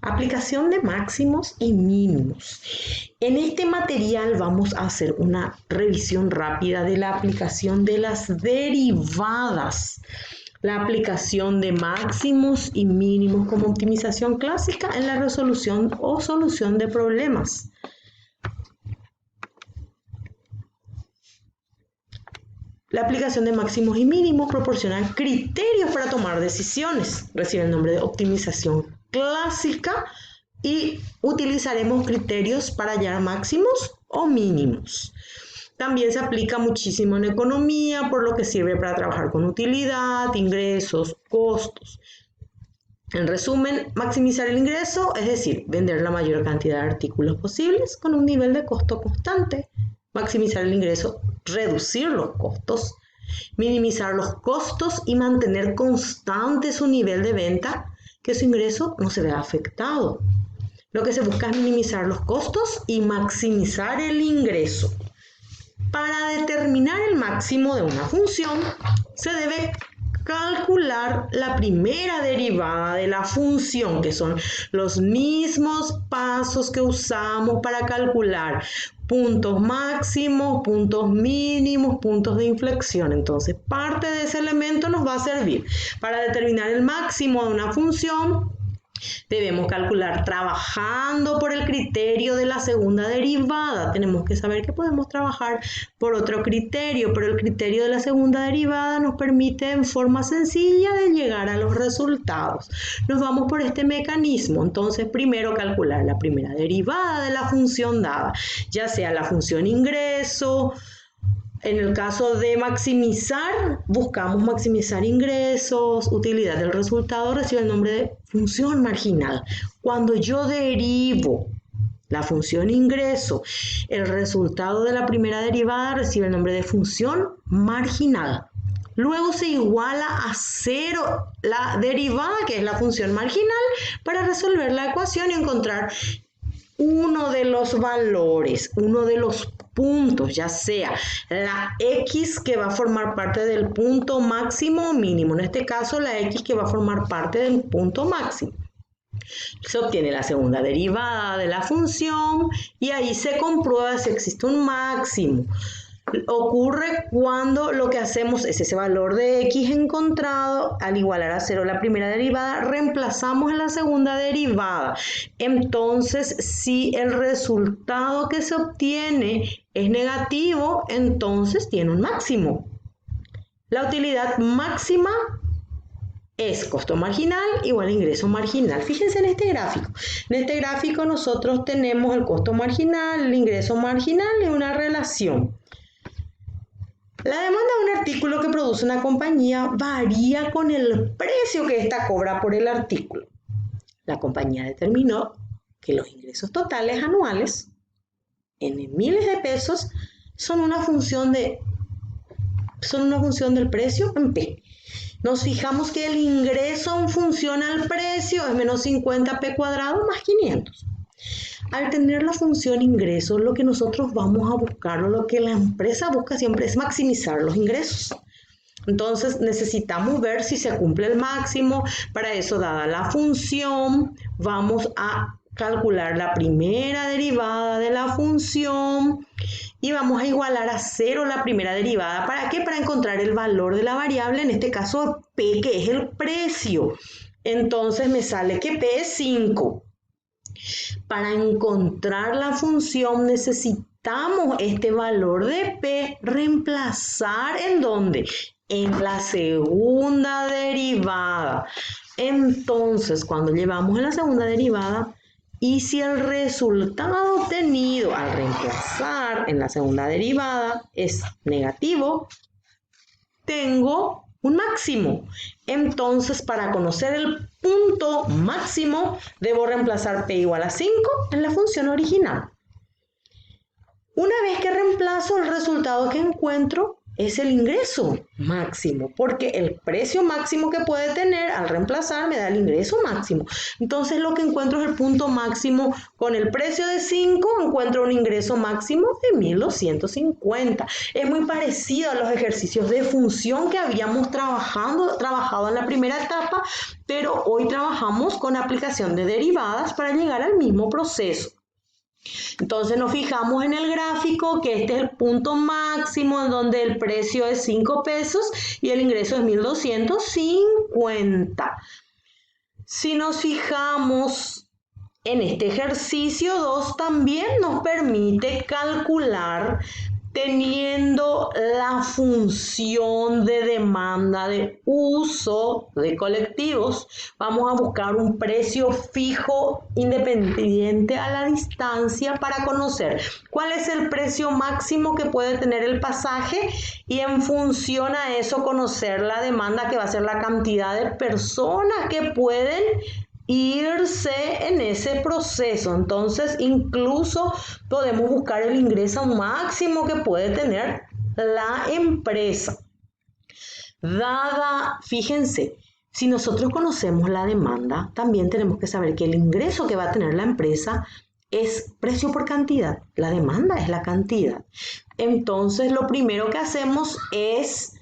Aplicación de máximos y mínimos. En este material vamos a hacer una revisión rápida de la aplicación de las derivadas. La aplicación de máximos y mínimos como optimización clásica en la resolución o solución de problemas. La aplicación de máximos y mínimos proporciona criterios para tomar decisiones. Recibe el nombre de optimización clásica y utilizaremos criterios para hallar máximos o mínimos. También se aplica muchísimo en economía, por lo que sirve para trabajar con utilidad, ingresos, costos. En resumen, maximizar el ingreso, es decir, vender la mayor cantidad de artículos posibles con un nivel de costo constante. Maximizar el ingreso, reducir los costos, minimizar los costos y mantener constante su nivel de venta, que su ingreso no se vea afectado. Lo que se busca es minimizar los costos y maximizar el ingreso. Para determinar el máximo de una función, se debe calcular la primera derivada de la función, que son los mismos pasos que usamos para calcular puntos máximos, puntos mínimos, puntos de inflexión. Entonces, parte de ese elemento nos va a servir para determinar el máximo de una función. Debemos calcular trabajando por el criterio de la segunda derivada. Tenemos que saber que podemos trabajar por otro criterio, pero el criterio de la segunda derivada nos permite en forma sencilla de llegar a los resultados. Nos vamos por este mecanismo. Entonces, primero calcular la primera derivada de la función dada, ya sea la función ingreso. En el caso de maximizar, buscamos maximizar ingresos, utilidad del resultado recibe el nombre de función marginal. Cuando yo derivo la función ingreso, el resultado de la primera derivada recibe el nombre de función marginal. Luego se iguala a cero la derivada, que es la función marginal, para resolver la ecuación y encontrar uno de los valores, uno de los puntos, ya sea la X que va a formar parte del punto máximo o mínimo, en este caso la X que va a formar parte del punto máximo. Se obtiene la segunda derivada de la función y ahí se comprueba si existe un máximo. Ocurre cuando lo que hacemos es ese valor de X encontrado, al igualar a cero la primera derivada, reemplazamos en la segunda derivada. Entonces, si el resultado que se obtiene es negativo, entonces tiene un máximo. La utilidad máxima es costo marginal igual a ingreso marginal. Fíjense en este gráfico. En este gráfico nosotros tenemos el costo marginal, el ingreso marginal y una relación. La demanda de un artículo que produce una compañía varía con el precio que ésta cobra por el artículo. La compañía determinó que los ingresos totales anuales en miles de pesos son una función del precio en P. Nos fijamos que el ingreso en función al precio es menos 50 P cuadrado más 500. Al tener la función ingreso, lo que nosotros vamos a buscar, o lo que la empresa busca siempre es maximizar los ingresos. Entonces necesitamos ver si se cumple el máximo. Para eso, dada la función, vamos a calcular la primera derivada de la función y vamos a igualar a cero la primera derivada. ¿Para qué? Para encontrar el valor de la variable, en este caso P, que es el precio. Entonces me sale que P es 5. Para encontrar la función necesitamos este valor de P reemplazar ¿en dónde? En la segunda derivada. Entonces, cuando llevamos en la segunda derivada, y si el resultado obtenido al reemplazar en la segunda derivada es negativo, tengo un máximo. Entonces, para conocer el punto máximo, debo reemplazar P igual a 5 en la función original. Una vez que reemplazo, el resultado que encuentro es el ingreso máximo, porque el precio máximo que puede tener al reemplazar me da el ingreso máximo. Entonces lo que encuentro es el punto máximo. Con el precio de 5 encuentro un ingreso máximo de 1250. Es muy parecido a los ejercicios de función que habíamos trabajado en la primera etapa, pero hoy trabajamos con aplicación de derivadas para llegar al mismo proceso. Entonces nos fijamos en el gráfico que este es el punto máximo en donde el precio es 5 pesos y el ingreso es 1250. Si nos fijamos en este ejercicio 2 también nos permite calcular teniendo la función de demanda de uso de colectivos. Vamos a buscar un precio fijo independiente a la distancia para conocer cuál es el precio máximo que puede tener el pasaje y en función a eso conocer la demanda, que va a ser la cantidad de personas que pueden irse en ese proceso. Entonces incluso podemos buscar el ingreso máximo que puede tener la empresa. Fíjense, si nosotros conocemos la demanda, también tenemos que saber que el ingreso que va a tener la empresa es precio por cantidad. La demanda es la cantidad. Entonces lo primero que hacemos es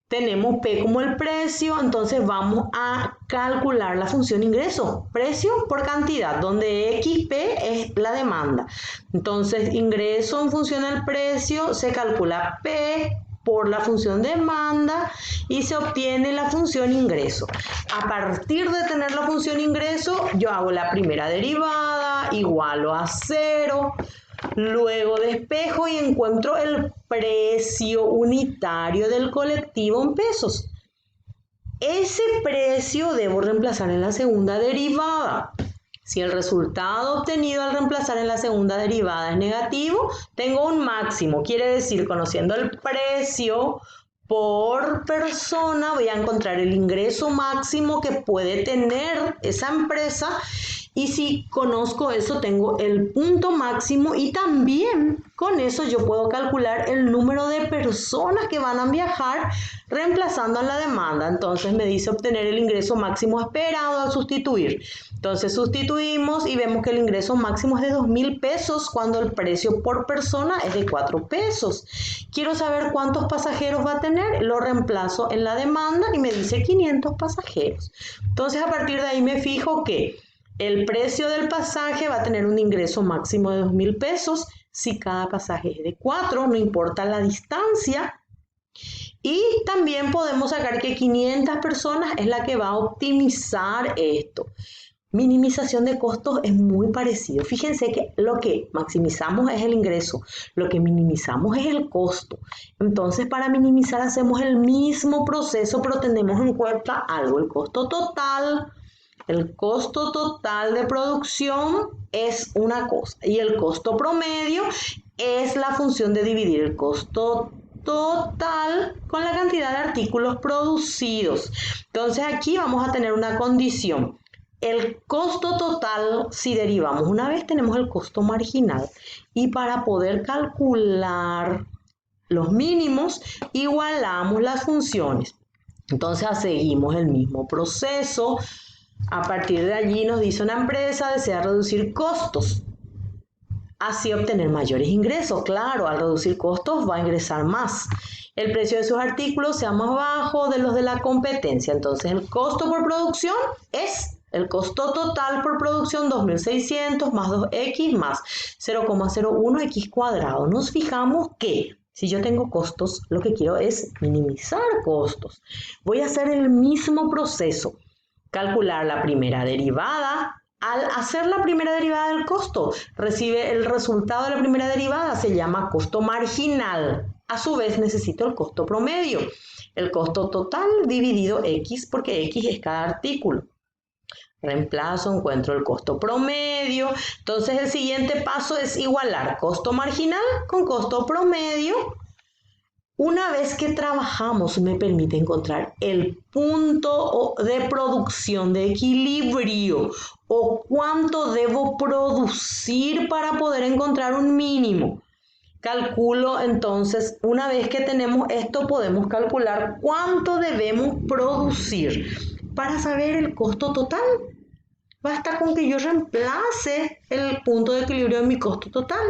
tenemos P como el precio, entonces vamos a calcular la función ingreso, precio por cantidad, donde XP es la demanda. Entonces, ingreso en función del precio, se calcula P por la función demanda y se obtiene la función ingreso. A partir de tener la función ingreso, yo hago la primera derivada, igualo a 0. Luego despejo y encuentro el precio unitario del colectivo en pesos. Ese precio debo reemplazar en la segunda derivada. Si el resultado obtenido al reemplazar en la segunda derivada es negativo, tengo un máximo. Quiere decir, conociendo el precio por persona, voy a encontrar el ingreso máximo que puede tener esa empresa. Y si conozco eso, tengo el punto máximo y también con eso yo puedo calcular el número de personas que van a viajar reemplazando a la demanda. Entonces me dice obtener el ingreso máximo esperado al sustituir. Entonces sustituimos y vemos que el ingreso máximo es de 2.000 pesos cuando el precio por persona es de 4 pesos. Quiero saber cuántos pasajeros va a tener, lo reemplazo en la demanda y me dice 500 pasajeros. Entonces a partir de ahí me fijo que el precio del pasaje va a tener un ingreso máximo de 2.000 pesos si cada pasaje es de 4, no importa la distancia. Y también podemos sacar que 500 personas es la que va a optimizar esto. Minimización de costos es muy parecido. Fíjense que lo que maximizamos es el ingreso, lo que minimizamos es el costo. Entonces, para minimizar hacemos el mismo proceso, pero tenemos en cuenta algo, el costo total. El costo total de producción es una cosa y el costo promedio es la función de dividir el costo total con la cantidad de artículos producidos. Entonces aquí vamos a tener una condición. El costo total, si derivamos una vez, tenemos el costo marginal. Y para poder calcular los mínimos, igualamos las funciones. Entonces seguimos el mismo proceso. A partir de allí nos dice una empresa desea reducir costos, así obtener mayores ingresos. Claro, al reducir costos va a ingresar más. El precio de sus artículos sea más bajo de los de la competencia. Entonces el costo por producción es el costo total por producción 2.600 más 2x más 0,01x cuadrado. Nos fijamos que si yo tengo costos, lo que quiero es minimizar costos. Voy a hacer el mismo proceso. Calcular la primera derivada. Al hacer la primera derivada del costo, recibe el resultado de la primera derivada, se llama costo marginal. A su vez necesito el costo promedio. El costo total dividido X, porque X es cada artículo. Reemplazo, encuentro el costo promedio. Entonces el siguiente paso es igualar costo marginal con costo promedio. Una vez que trabajamos, me permite encontrar el punto de producción de equilibrio o cuánto debo producir para poder encontrar un mínimo. Calculo entonces, una vez que tenemos esto, podemos calcular cuánto debemos producir para saber el costo total. Basta con que yo reemplace el punto de equilibrio de mi costo total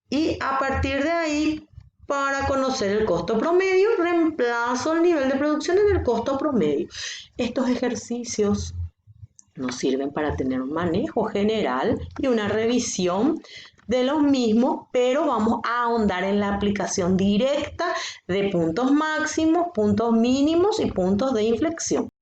y a partir de ahí, para conocer el costo promedio, reemplazo el nivel de producción en el costo promedio. Estos ejercicios nos sirven para tener un manejo general y una revisión de los mismos, pero vamos a ahondar en la aplicación directa de puntos máximos, puntos mínimos y puntos de inflexión.